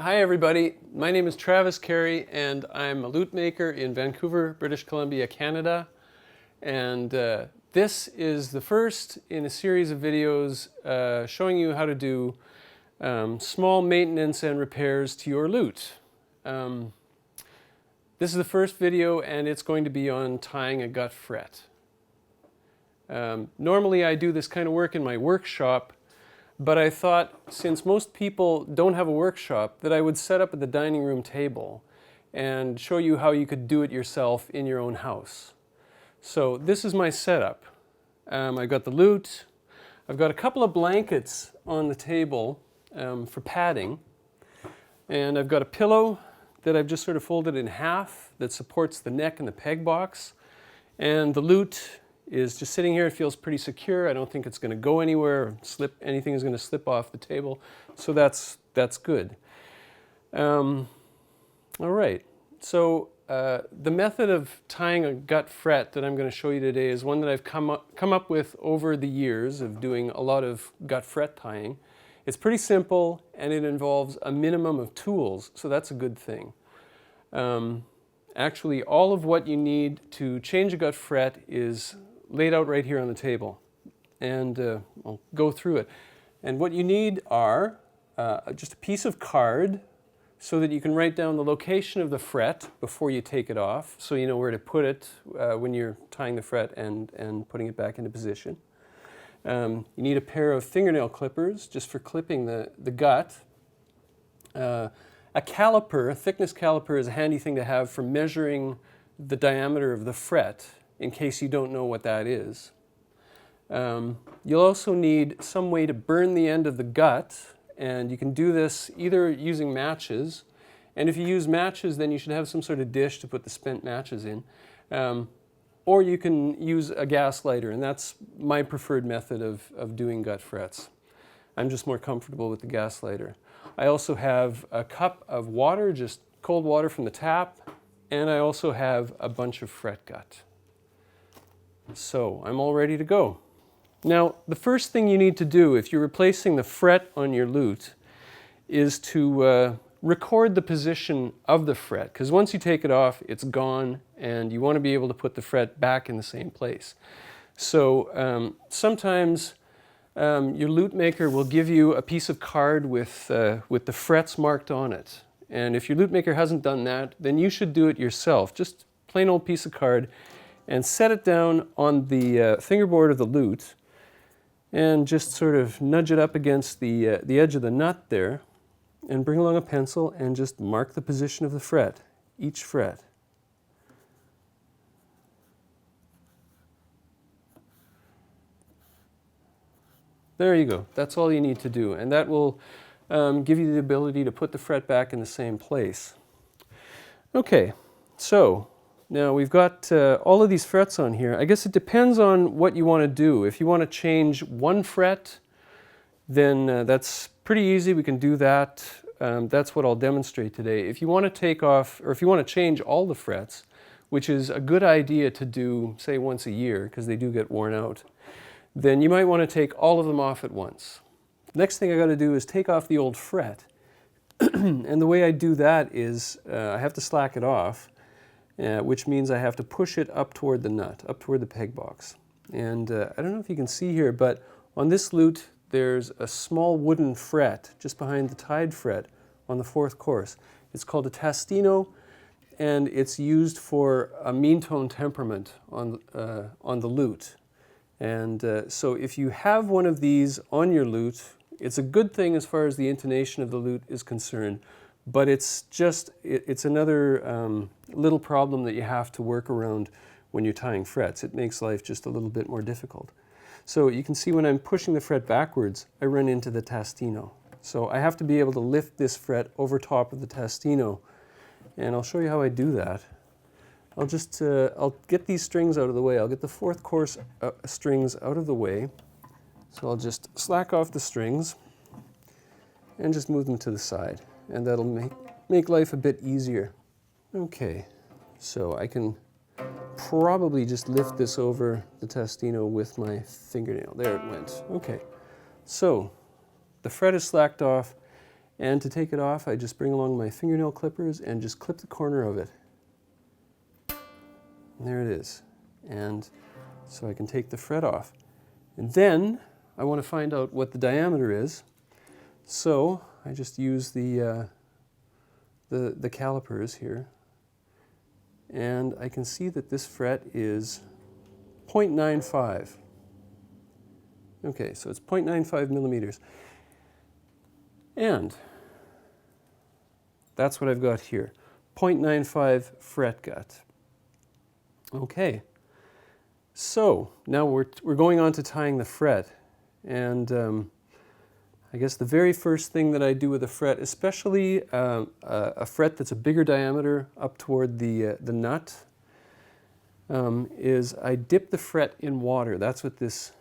Hi everybody, my name is Travis Carey and I'm a lute maker in Vancouver, British Columbia, Canada. And this is the first in a series of videos showing you how to do small maintenance and repairs to your lute. This is the first video and it's going to be on tying a gut fret. Normally I do this kind of work in my workshop, but I thought since most people don't have a workshop that I would set up at the dining room table and show you how you could do it yourself in your own house. So this is my setup. I've got the lute, I've got a couple of blankets on the table for padding, and I've got a pillow that I've just sort of folded in half that supports the neck and the peg box, and the lute is just sitting here. It feels pretty secure. I don't think it's going to go anywhere or slip. Anything is going to slip off the table. So that's good. All right. So the method of tying a gut fret that I'm going to show you today is one that I've come up with over the years of doing a lot of gut fret tying. It's pretty simple and it involves a minimum of tools, so that's a good thing. Actually, all of what you need to change a gut fret is laid out right here on the table, and I'll go through it. And what you need are just a piece of card so that you can write down the location of the fret before you take it off, so you know where to put it when you're tying the fret and putting it back into position. You need a pair of fingernail clippers just for clipping the gut. A caliper, a thickness caliper, is a handy thing to have for measuring the diameter of the fret, in case you don't know what that is. You'll also need some way to burn the end of the gut, and you can do this either using matches, and if you use matches then you should have some sort of dish to put the spent matches in, or you can use a gas lighter, and that's my preferred method of doing gut frets. I'm just more comfortable with the gas lighter. I also have a cup of water, just cold water from the tap, and I also have a bunch of fret gut. So I'm all ready to go. Now, the first thing you need to do if you're replacing the fret on your lute is to record the position of the fret, because once you take it off, it's gone, and you want to be able to put the fret back in the same place. So sometimes your lute maker will give you a piece of card with the frets marked on it. And if your lute maker hasn't done that, then you should do it yourself. Just plain old piece of card, and set it down on the fingerboard of the lute and just sort of nudge it up against the edge of the nut there, and bring along a pencil and just mark the position of the fret, each fret. There you go. That's all you need to do, and that will give you the ability to put the fret back in the same place. Okay, so now we've got all of these frets on here. I guess it depends on what you want to do. If you want to change one fret, then that's pretty easy. We can do that. That's what I'll demonstrate today. If you want to take off, or if you want to change all the frets, which is a good idea to do, say, once a year, because they do get worn out, then you might want to take all of them off at once. The next thing I got to do is take off the old fret. And the way I do that is I have to slack it off, which means I have to push it up toward the nut, up toward the peg box. And I don't know if you can see here, but on this lute there's a small wooden fret just behind the tied fret on the fourth course. It's called a tastino, and it's used for a mean tone temperament on the lute. And so if you have one of these on your lute, it's a good thing as far as the intonation of the lute is concerned, but it's another little problem that you have to work around when you're tying frets. It makes life just a little bit more difficult. So you can see when I'm pushing the fret backwards, I run into the tastino. So I have to be able to lift this fret over top of the tastino, and I'll show you how I do that. I'll get these strings out of the way. I'll get the fourth course strings out of the way. So I'll just slack off the strings and just move them to the side, and that'll make life a bit easier. Okay, so I can probably just lift this over the tastino with my fingernail. There it went. Okay, so the fret is slacked off, And to take it off, I just bring along my fingernail clippers and just clip the corner of it. And there it is. And so I can take the fret off. And then I want to find out what the diameter is. So I just use the calipers here. And I can see that this fret is 0.95. Okay, so it's 0.95 millimeters. And that's what I've got here, 0.95 fret gut. Okay, so now we're going on to tying the fret. And I guess the very first thing that I do with a fret, especially a fret that's a bigger diameter up toward the nut, is I dip the fret in water. That's what this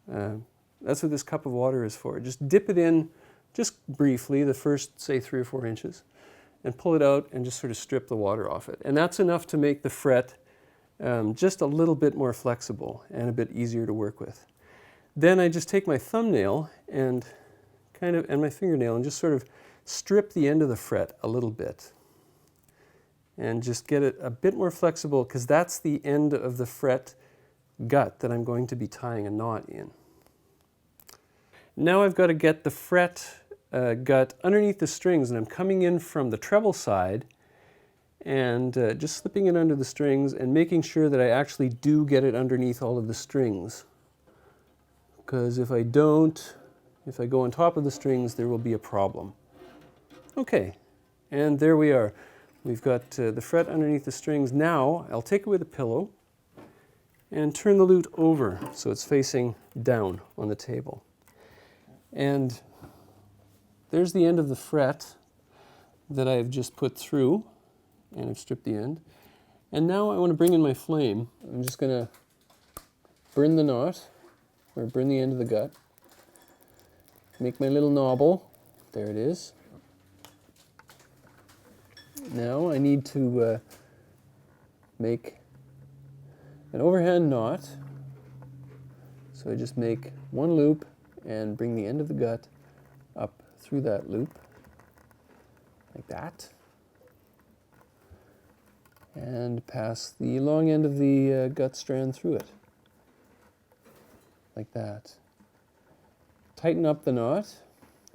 cup of water is for. Just dip it in just briefly, the first, say, 3 or 4 inches, and pull it out and just sort of strip the water off it. And that's enough to make the fret just a little bit more flexible and a bit easier to work with. Then I just take my thumbnail and my fingernail and just sort of strip the end of the fret a little bit and just get it a bit more flexible, because that's the end of the fret gut that I'm going to be tying a knot in. Now I've got to get the fret gut underneath the strings, and I'm coming in from the treble side and just slipping it under the strings and making sure that I actually do get it underneath all of the strings. Because if I don't, if I go on top of the strings, there will be a problem. Okay, and there we are. We've got the fret underneath the strings. Now I'll take it with a pillow and turn the lute over so it's facing down on the table. And there's the end of the fret that I've just put through, and I've stripped the end. And now I want to bring in my flame. I'm just going to burn the knot, or burn the end of the gut. Make my little knobble. There it is. Now I need to make an overhand knot. So I just make one loop and bring the end of the gut up through that loop, like that. And pass the long end of the gut strand through it, like that. Tighten up the knot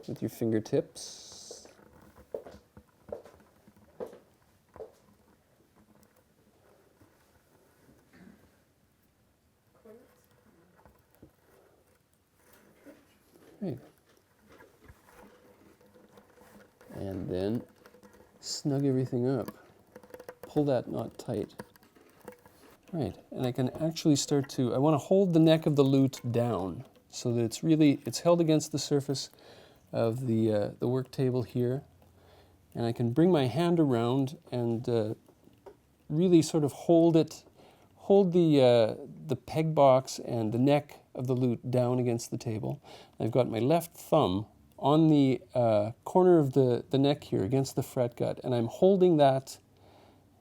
with your fingertips. Right. And then snug everything up. Pull that knot tight. Right, and I can actually start to, I want to hold the neck of the lute down so that it's held against the surface of the work table here. And I can bring my hand around and really sort of hold the peg box and the neck of the lute down against the table. I've got my left thumb on the corner of the neck here against the fret gut, and I'm holding that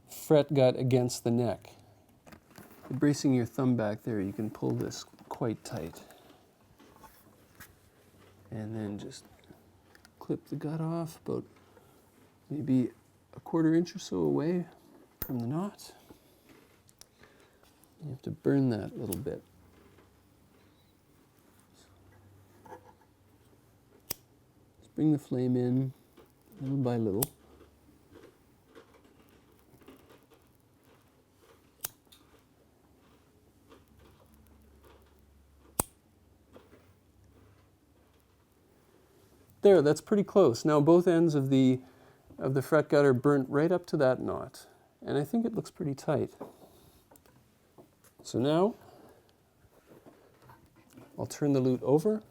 fret gut against the neck. Bracing your thumb back there, you can pull this quite tight. And then just clip the gut off about maybe a 1/4 inch or so away from the knot. You have to burn that a little bit. Just bring the flame in little by little. There, that's pretty close. Now both ends of the fret gut are burnt right up to that knot, and I think it looks pretty tight. So now I'll turn the lute over,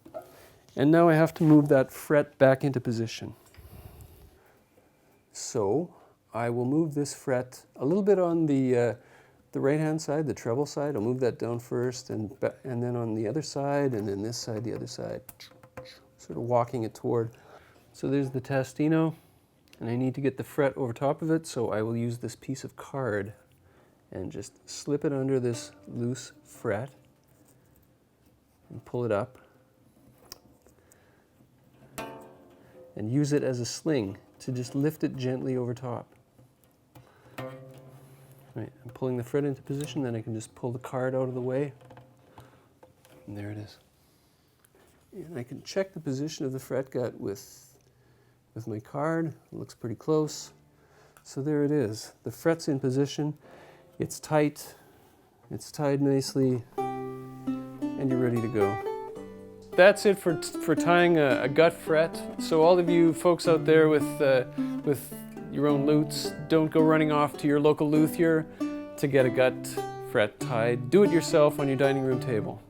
and now I have to move that fret back into position. So I will move this fret a little bit on the right-hand side, the treble side. I'll move that down first, and then on the other side, and then this side, the other side. Sort of walking it toward. So there's the tastino, and I need to get the fret over top of it, so I will use this piece of card and just slip it under this loose fret and pull it up. and use it as a sling to just lift it gently over top. Right, I'm pulling the fret into position, then I can just pull the card out of the way. And there it is. And I can check the position of the fret gut with my card. It looks pretty close. So there it is. The fret's in position. It's tight. It's tied nicely. And you're ready to go. That's it for tying a gut fret. So all of you folks out there with your own lutes, don't go running off to your local luthier to get a gut fret tied. Do it yourself on your dining room table.